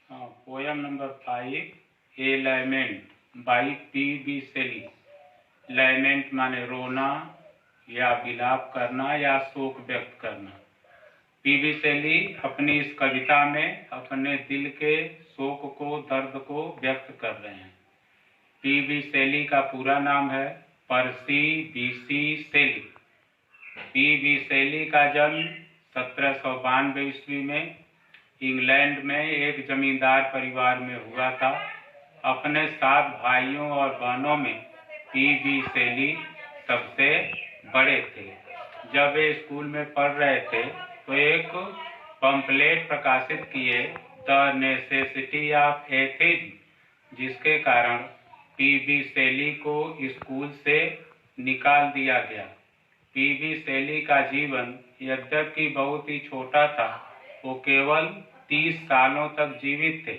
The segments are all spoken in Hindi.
Poem number 5, a lament by P B. Shelley. Lament माने रोना या विलाप करना या शोक व्यक्त करना। पी.बी. शेली अपनी इस कविता में अपने दिल के शोक को, दर्द को व्यक्त कर रहे हैं। पी.बी. शेली का पूरा नाम है पर्सी बी.सी. शेली। पी.बी. शेली का जन्म 1792 ईस्वी में इंग्लैंड में एक जमींदार परिवार में हुआ था। अपने 7 भाइयों और बहनों में पी.बी. शेली सबसे बड़े थे। जब वे स्कूल में पढ़ रहे थे तो एक पंपलेट प्रकाशित किए, द नेसेसिटी ऑफ एथिज्म, जिसके कारण पी.बी. शेली को स्कूल से निकाल दिया गया। पी.बी. शेली का जीवन यद्यपि बहुत ही छोटा था, वो केवल 30 सालों तक जीवित थे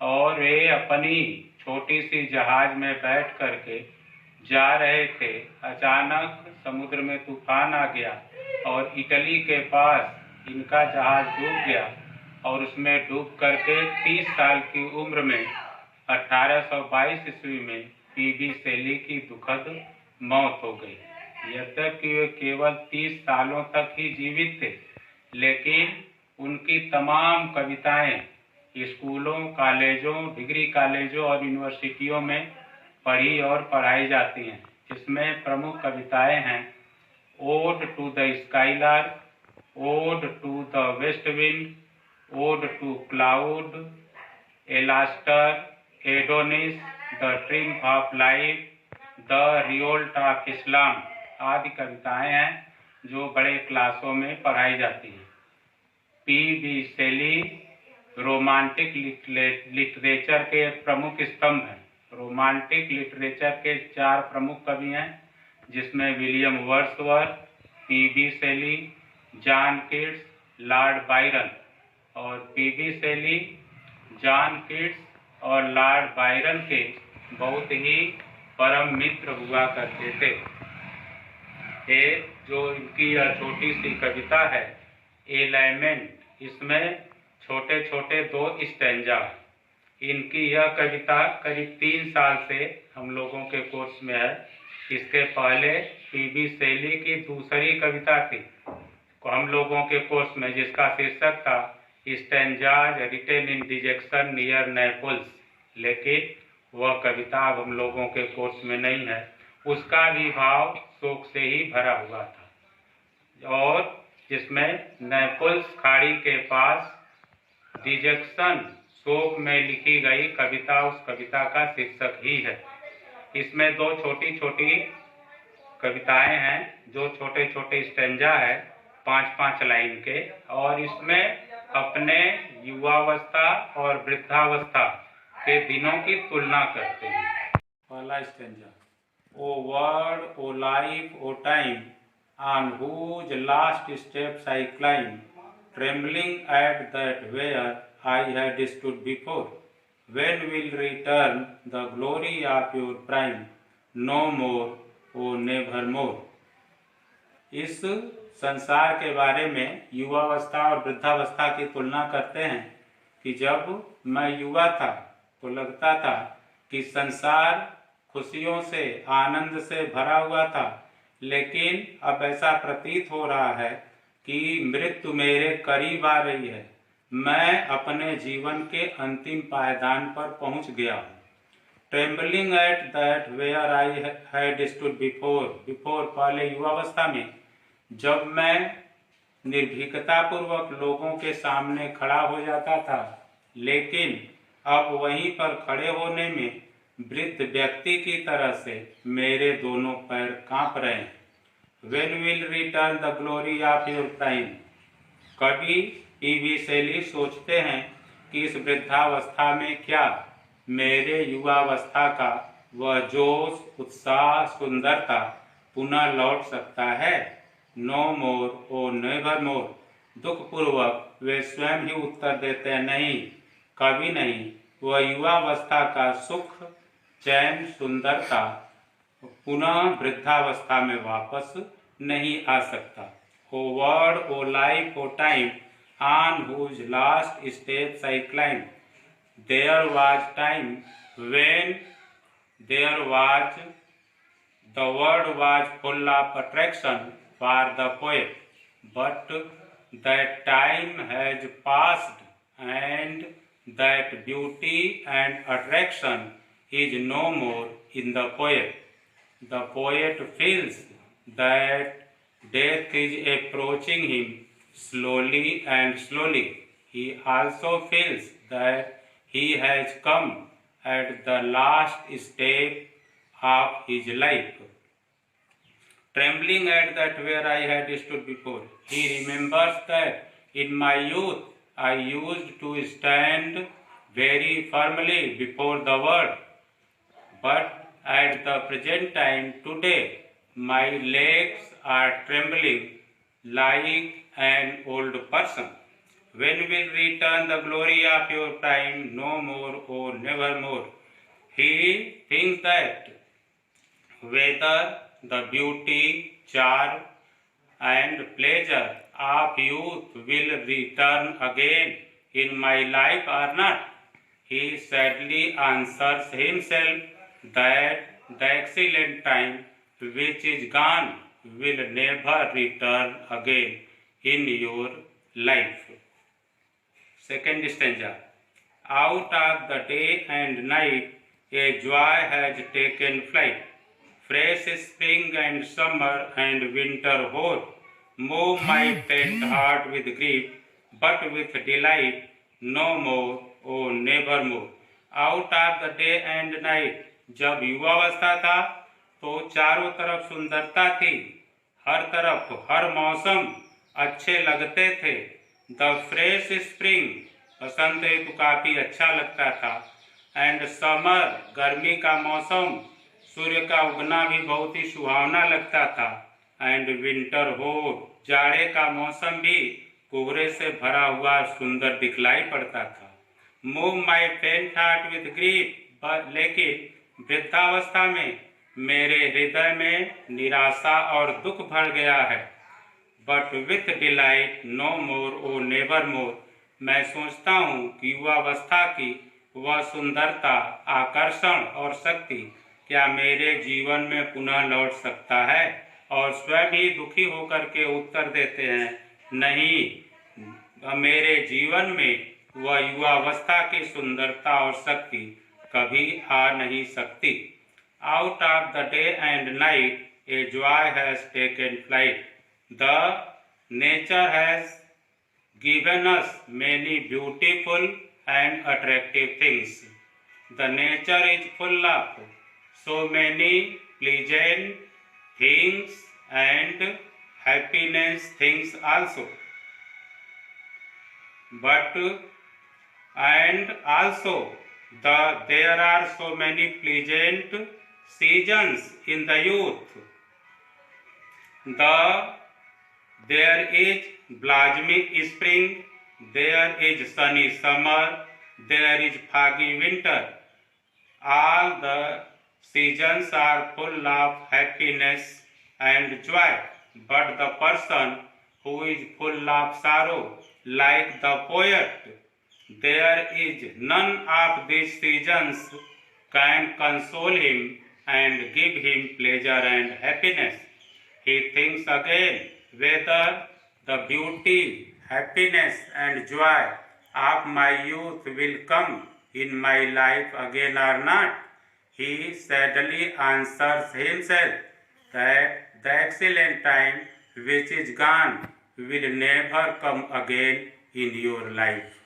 और वे अपनी छोटी सी जहाज में बैठ करके जा रहे थे। अचानक समुद्र में तूफान आ गया और इटली के पास इनका जहाज डूब गया और उसमें डूब करके 30 साल की उम्र में 1822 ईस्वी में पी.बी. शेली की दुखद मौत हो गई। यद्यपि वे केवल 30 सालों तक ही जीवित थे, लेकिन उनकी तमाम कविताएं स्कूलों, कॉलेजों, डिग्री कॉलेजों और यूनिवर्सिटियों में पढ़ी और पढ़ाई जाती हैं। इसमें प्रमुख कविताएं हैं ode to the skylark, ode to the west wind, ode to cloud, Alastor, Adonis, the triumph of life, the revolt of Islam आदि कविताएं हैं जो बड़े क्लासों में पढ़ाई जाती हैं। पी.बी. शेली रोमांटिक लिटरेचर के प्रमुख स्तंभ हैं। रोमांटिक लिटरेचर के 4 प्रमुख कवि हैं, जिसमें विलियम वर्ड्सवर्थ, पी.बी. शेली, जॉन कीट्स, लॉर्ड बायरन। और पी.बी. शेली जॉन कीट्स और लॉर्ड बायरन के बहुत ही परम मित्र हुआ करते थे। जो इनकी यह छोटी सी कविता है ए लैमेंट, इसमें छोटे छोटे 2 स्टैंजा। इनकी यह कविता करीब 3 साल से हम लोगों के कोर्स में है। इसके पहले पी.बी. शेली की दूसरी कविता थी हम लोगों के कोर्स में, जिसका शीर्षक था स्टैंजाज रिटेन इन डिजेक्शन नियर नेपल्स, लेकिन वह कविता अब हम लोगों के कोर्स में नहीं है। उसका भी भाव शोक से ही भरा हुआ था और जिसमें नेपल्स खाड़ी के पास डिजेक्शन, शोक में लिखी गई कविता, उस कविता का शीर्षक ही है। इसमें 2 छोटी छोटी कविताएं हैं जो छोटे छोटे स्टैंजा है 5-5 लाइन के, और इसमें अपने युवावस्था और वृद्धावस्था के दिनों की तुलना करते हैं। पहला stanza. O word, O life, O time, on whose last steps I climb, trembling at that where I had stood before. When will return the glory of your prime? No more, oh nevermore. इस संसार के बारे में युवावस्था और वृद्धावस्था की तुलना करते हैं कि जब मैं युवा था तो लगता था कि संसार खुशियों से, आनंद से भरा हुआ था, लेकिन अब ऐसा प्रतीत हो रहा है कि मृत्यु मेरे करीब आ रही है। मैं अपने जीवन के अंतिम पायदान पर पहुंच गया हूँ। Trembling at that where I had stood before, पहले युवावस्था में जब मैं निर्भीकता पूर्वक लोगों के सामने खड़ा हो जाता था, लेकिन अब वहीं पर खड़े होने में वृद्ध व्यक्ति की तरह से मेरे दोनों पैर कांप रहे हैं। When will return the glory of your prime? कवि पी.बी. शेली सोचते हैं कि इस वृद्धावस्था में क्या मेरे युवावस्था का वह जोश, उत्साह, सुंदरता पुनः लौट सकता है। नो मोर, ओ नेवर मोर, दुखपूर्वक वे स्वयं ही उत्तर देते हैं, नहीं, कभी नहीं। वह युवावस्था का सुख, चैन, सुंदरता पुनः वृद्धावस्था में वापस नहीं आ सकता। O word, O life, O time, on whose last steps I climb, there was time when there was the world was full of attraction for the poet, but that time has passed and that beauty and attraction is no more in the poet. The poet feels that death is approaching him slowly and slowly. He also feels that he has come at the last step of his life. Trembling at that where I had stood before, he remembers that in my youth I used to stand very firmly before the world, but at the present time today my legs are trembling like an old person. When will return the glory of your prime? No more, oh never more. He thinks that whether the beauty, charm, and pleasure of youth will return again in my life or not. He sadly answers himself that the excellent time which is gone will never return again in your life. Second stanza. Out of the day and night a joy has taken flight. Fresh spring and summer and winter hoar move my faint heart with grief, but with delight no more, oh never more. Out of the day and night, जब युवावस्था था तो चारों तरफ सुंदरता थी, हर तरफ हर मौसम अच्छे लगते थे. द फ्रेश स्प्रिंग, बसंत ऋतु काफी अच्छा लगता था. एंड समर, गर्मी का मौसम, सूर्य का उगना भी बहुत ही सुहावना लगता था. एंड विंटर हो, जाड़े का मौसम भी कोहरे से भरा हुआ सुंदर दिखलाई पड़ता था. मूव माई फेंट हार्ट विथ ग्रीफ, लेकिन वृद्धावस्था में मेरे हृदय में निराशा और दुख भर गया है. But with delight no more, O never more. मैं सोचता हूँ कि युवावस्था की वह सुंदरता, आकर्षण और शक्ति क्या मेरे जीवन में पुनः लौट सकता है. और स्वयं ही दुखी होकर के उत्तर देते हैं, नहीं, मेरे जीवन में वह युवावस्था की सुंदरता और शक्ति कभी आ नहीं सकती. Out of the day and night a joy has taken flight. The nature has given us many beautiful and attractive things. The nature is full of so many pleasant things and happiness things also. But and also there are so many pleasant seasons in the youth. There is blossoming spring, there is sunny summer, there is foggy winter. All the seasons are full of happiness and joy, but the person who is full of sorrow, like the poet, there is none of these seasons can console him and give him pleasure and happiness. He thinks again whether the beauty, happiness and joy of my youth will come in my life again or not. He sadly answers himself that the excellent time which is gone will never come again in your life.